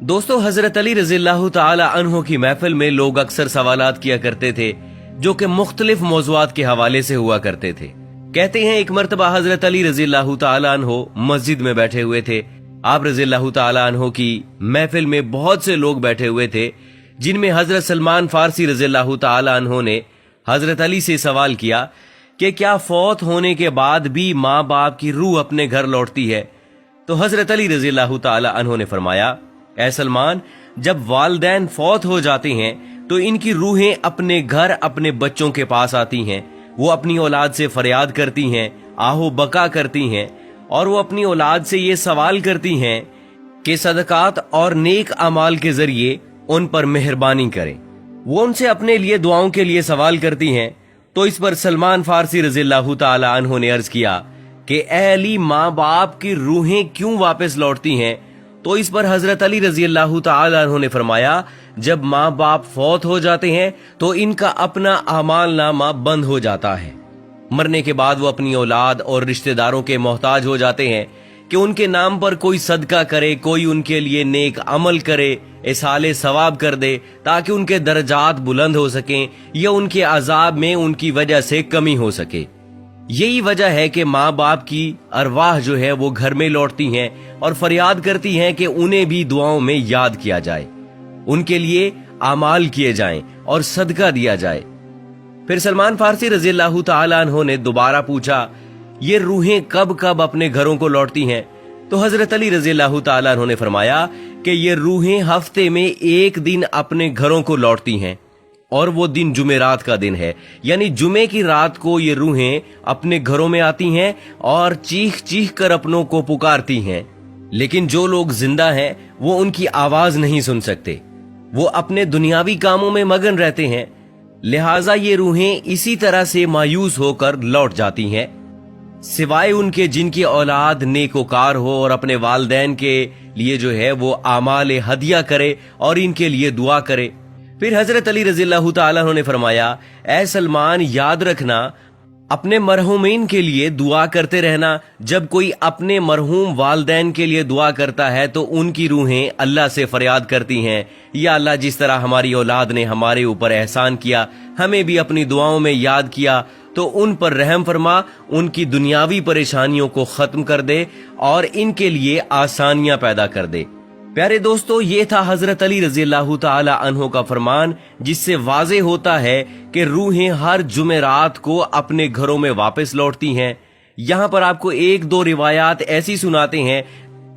दोस्तों, हजरत अली रजी अल्लाह ताला अन्हो की महफिल में लोग अक्सर सवालात किया करते थे जो कि मुख्तलिफ मौज़ूआत के हवाले से हुआ करते थे। कहते हैं एक मर्तबा हजरत अली रजी अल्लाह ताला अन्हो मस्जिद में बैठे हुए थे। आप रजी अल्लाह ताला अन्हो की महफिल में बहुत से लोग बैठे हुए थे, जिनमें हजरत सलमान फारसी रजी अल्लाह ताला अन्हो ने हजरत अली से सवाल किया कि क्या फौत होने के बाद भी माँ बाप की रूह अपने घर लौटती है? तो हजरत अली रजी अल्लाह ताला अन्हो ने फरमाया, ऐ सलमान, जब वालिदैन फौत हो जाते हैं तो इनकी रूहें अपने घर अपने बच्चों के पास आती हैं। वो अपनी औलाद से फरियाद करती हैं, आहो बका करती हैं, और वो अपनी औलाद से ये सवाल करती हैं कि सदकात और नेक अमाल के जरिए उन पर मेहरबानी करें। वो उनसे अपने लिए दुआओं के लिए सवाल करती हैं। तो इस पर सलमान फारसी रजी अल्लाह ताला अन्हो ने अर्ज किया कि ऐ अली, माँ बाप की रूहें क्यों वापस लौटती हैं? तो इस पर हजरत अली रजी अल्लाह ताला अन्हो ने फरमाया, जब माँ बाप फौत हो जाते हैं तो इनका अपना अमाल नामा बंद हो जाता है। मरने के बाद वो अपनी औलाद और रिश्तेदारों के मोहताज हो जाते हैं कि उनके नाम पर कोई सदका करे, कोई उनके लिए नेक अमल करे, इसाले सवाब कर दे, ताकि उनके दर्जात बुलंद हो सकें या उनके अजाब में उनकी वजह से कमी हो सके। यही वजह है कि माँ बाप की अरवाह जो है वो घर में लौटती हैं और फरियाद करती हैं कि उन्हें भी दुआओं में याद किया जाए, उनके लिए आमाल किए जाएं और सदका दिया जाए। फिर सलमान फारसी रजी अल्लाह ताला अन्हो ने दोबारा पूछा, ये रूहें कब कब अपने घरों को लौटती हैं? तो हजरत अली रजी अल्लाह ताला अन्हो ने फरमाया कि ये रूहें हफ्ते में एक दिन अपने घरों को लौटती हैं, और वो दिन जुमेरात का दिन है, यानी जुमे की रात को ये रूहें अपने घरों में आती हैं और चीख चीख कर अपनों को पुकारती हैं। लेकिन जो लोग जिंदा हैं वो उनकी आवाज नहीं सुन सकते, वो अपने दुनियावी कामों में मगन रहते हैं। लिहाजा ये रूहें इसी तरह से मायूस होकर लौट जाती हैं, सिवाय उनके जिनकी औलाद नेकोकार हो और अपने वालिदैन के लिए जो है वो आमाल हदिया करे और इनके लिए दुआ करे। फिर हजरत अली रजी अल्लाह ताला अन्हो ने फरमाया, ऐ सलमान, याद रखना, अपने मरहूमीन के लिए दुआ करते रहना। जब कोई अपने मरहूम वालिदैन के लिए दुआ करता है तो उनकी रूहें अल्लाह से फरियाद करती हैं, या अल्लाह, जिस तरह हमारी औलाद ने हमारे ऊपर एहसान किया, हमें भी अपनी दुआओं में याद किया, तो उन पर रहम फरमा, उनकी दुनियावी परेशानियों को खत्म कर दे और इनके लिए आसानियां पैदा कर दे। प्यारे दोस्तों, ये था हजरत अली रजी अल्लाह ताला अन्हो का फरमान, जिससे वाज़े होता है कि रूहें हर जुमेरात को अपने घरों में वापस लौटती हैं। यहाँ पर आपको एक दो रिवायात ऐसी सुनाते हैं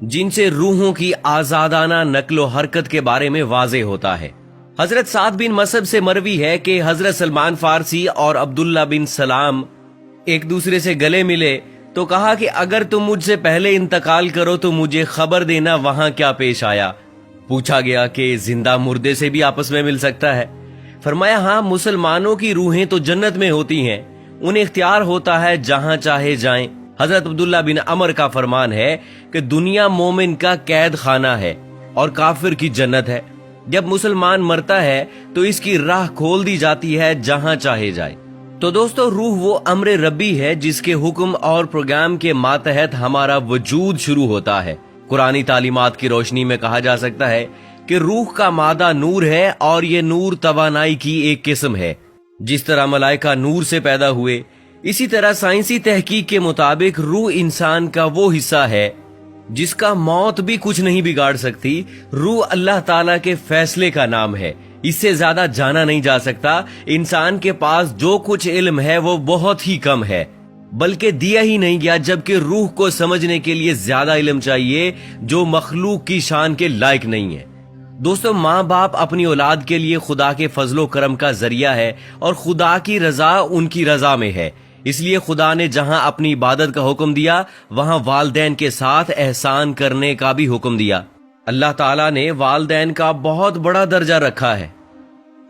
जिनसे रूहों की आजादाना नक्लो हरकत के बारे में वाज़े होता है। हजरत साद बिन मसब से मरवी है कि हजरत सलमान फारसी और अब्दुल्ला बिन सलाम एक दूसरे से गले मिले तो कहा कि अगर तुम मुझसे पहले इंतकाल करो तो मुझे खबर देना वहां क्या पेश आया। पूछा गया कि जिंदा मुर्दे से भी आपस में मिल सकता है? फरमाया, हाँ, मुसलमानों की रूहें तो जन्नत में होती हैं, उन्हें इख्तियार होता है जहां चाहे जाएं। हजरत अब्दुल्ला बिन अमर का फरमान है कि दुनिया मोमिन का कैद खाना है और काफिर की जन्नत है। जब मुसलमान मरता है तो इसकी राह खोल दी जाती है जहां चाहे जाए। तो दोस्तों, रूह वो अम्र रब्बी है जिसके हुक्म और प्रोग्राम के मातहत हमारा वजूद शुरू होता है। कुरानी तालीमात की रोशनी में कहा जा सकता है कि रूह का मादा नूर है और ये नूर तवानाई की एक किस्म है। जिस तरह मलाइका नूर से पैदा हुए, इसी तरह साइंसी तहकीक के मुताबिक रूह इंसान का वो हिस्सा है जिसका मौत भी कुछ नहीं बिगाड़ सकती। रूह अल्लाह ताला के फैसले का नाम है, इससे ज्यादा जाना नहीं जा सकता। इंसान के पास जो कुछ इल्म है वो बहुत ही कम है, बल्कि दिया ही नहीं गया, जबकि रूह को समझने के लिए ज्यादा इल्म चाहिए जो मखलूक की शान के लायक नहीं है। दोस्तों, माँ बाप अपनी औलाद के लिए खुदा के फजलो करम का जरिया है और खुदा की रजा उनकी रजा में है। इसलिए खुदा ने जहां अपनी इबादत का हुक्म दिया वहां वालिदैन के साथ एहसान करने का भी हुक्म दिया। अल्लाह ताला ने वालिदैन का बहुत बड़ा दर्जा रखा है।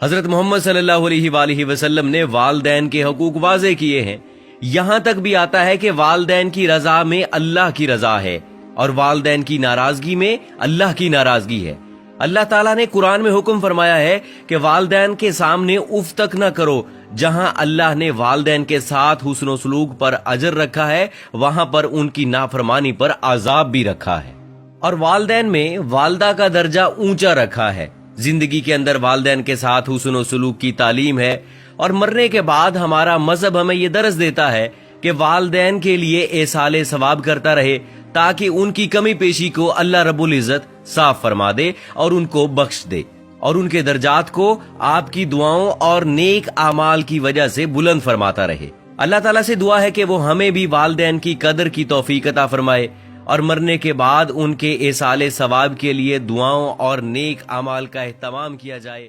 हजरत मोहम्मद सल्लल्लाहु अलैहि वसल्लम ने वालिदैन के हकूक वाज़े किए हैं। यहाँ तक भी आता है कि वालिदैन की रजा में अल्लाह की रजा है और वालिदैन की नाराजगी में अल्लाह की नाराजगी है। अल्लाह ताला ने कुरान में हुक्म फरमाया है कि वालिदैन के सामने उफ तक न करो। जहां अल्लाह ने वालिदैन के साथ हुस्न सलूक पर अजर रखा है, वहां पर उनकी नाफरमानी पर अजाब भी रखा है। اور والدین میں والدہ کا درجہ اونچا رکھا ہے۔ زندگی کے اندر والدین کے ساتھ حسن و سلوک کی تعلیم ہے، اور مرنے کے بعد ہمارا مذہب ہمیں یہ درس دیتا ہے کہ والدین کے لیے ایصال ثواب کرتا رہے، تاکہ ان کی کمی پیشی کو اللہ رب العزت صاف فرما دے اور ان کو بخش دے، اور ان کے درجات کو آپ کی دعاؤں اور نیک اعمال کی وجہ سے بلند فرماتا رہے۔ اللہ تعالیٰ سے دعا ہے کہ وہ ہمیں بھی والدین کی قدر کی توفیق عطا فرمائے، اور مرنے کے بعد ان کے ایصال ثواب کے لیے دعاؤں اور نیک اعمال کا اہتمام کیا جائے۔